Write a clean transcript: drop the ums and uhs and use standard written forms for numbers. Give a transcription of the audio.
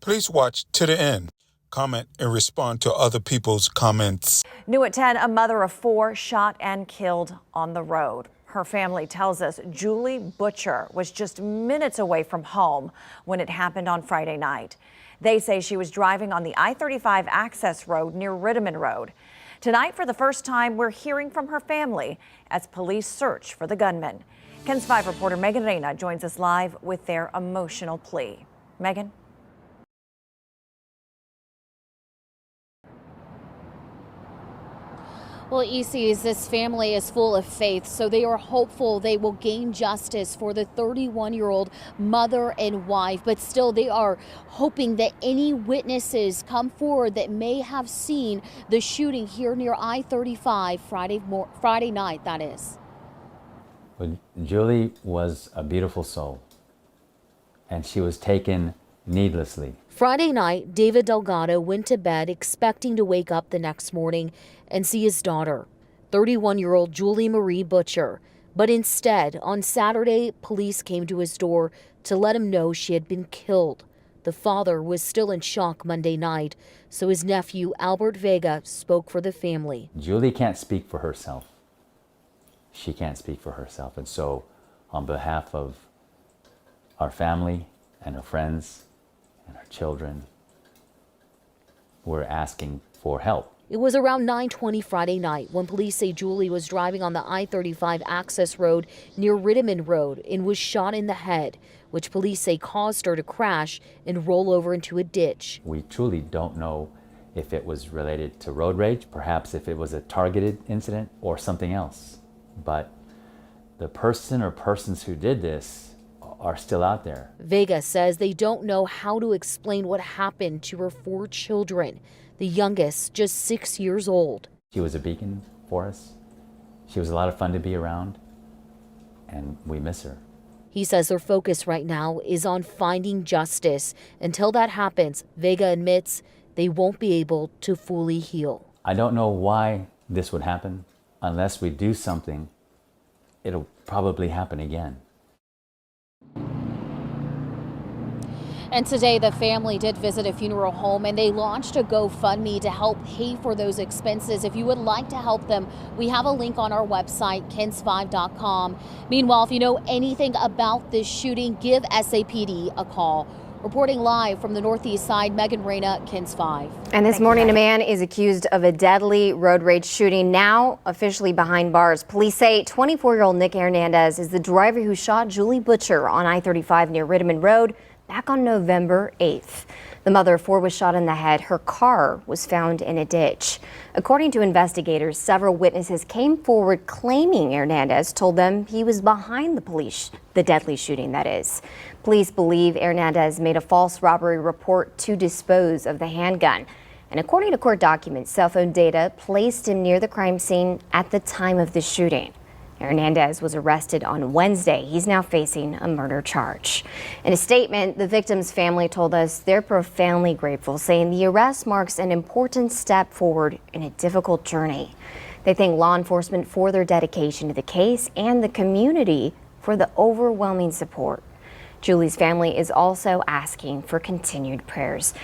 Please watch to the end. Comment and respond to other people's comments. New at 10, a mother of 4 shot and killed on the road. Her family tells us Julie Butcher was just minutes away from home when it happened on Friday night. They say she was driving on the I-35 access road near Rittiman Road. Tonight, for the first time, we're hearing from her family as police search for the gunman. KENS 5 reporter Megan Reyna joins us live with their emotional plea. Megan? Well, ECs, this family is full of faith, so they are hopeful they will gain justice for the 31-year-old mother and wife. But still, they are hoping that any witnesses come forward that may have seen the shooting here near I-35 Friday night, that is. Well, Julie was a beautiful soul, and she was taken needlessly. Friday night, David Delgado went to bed expecting to wake up the next morning and see his daughter, 31-year-old Julie Marie Butcher. But instead, on Saturday, police came to his door to let him know she had been killed. The father was still in shock Monday night, so his nephew, Albert Vega, spoke for the family. Julie can't speak for herself. She can't speak for herself. And so, on behalf of our family and our friends and our children, we're asking for help. It was around 9:20 Friday night when police say Julie was driving on the I-35 access road near Rittiman Road and was shot in the head, which police say caused her to crash and roll over into a ditch. We truly don't know if it was related to road rage, perhaps if it was a targeted incident or something else. But the person or persons who did this are still out there. Vega says they don't know how to explain what happened to her 4 children, the youngest just 6 years old. She was a beacon for us. She was a lot of fun to be around, and we miss her. He says their focus right now is on finding justice. Until that happens, Vega admits they won't be able to fully heal. I don't know why this would happen. Unless we do something, it'll probably happen again. And today the family did visit a funeral home and they launched a GoFundMe to help pay for those expenses. If you would like to help them, we have a link on our website, kens5.com. Meanwhile, if you know anything about this shooting, give SAPD a call. Reporting live from the northeast side, Megan Reyna, KENS 5. And this morning, a man is accused of a deadly road rage shooting, now officially behind bars. Police say 24-year-old Nick Hernandez is the driver who shot Julie Butcher on I-35 near Rittiman Road back on November 8th. The mother of 4 was shot in the head. Her car was found in a ditch. According to investigators, several witnesses came forward claiming Hernandez told them he was behind the deadly shooting, that is. Police believe Hernandez made a false robbery report to dispose of the handgun. And according to court documents, cell phone data placed him near the crime scene at the time of the shooting. Hernandez was arrested on Wednesday. He's now facing a murder charge. In a statement, the victim's family told us they're profoundly grateful, saying the arrest marks an important step forward in a difficult journey. They thank law enforcement for their dedication to the case and the community for the overwhelming support. Julie's family is also asking for continued prayers.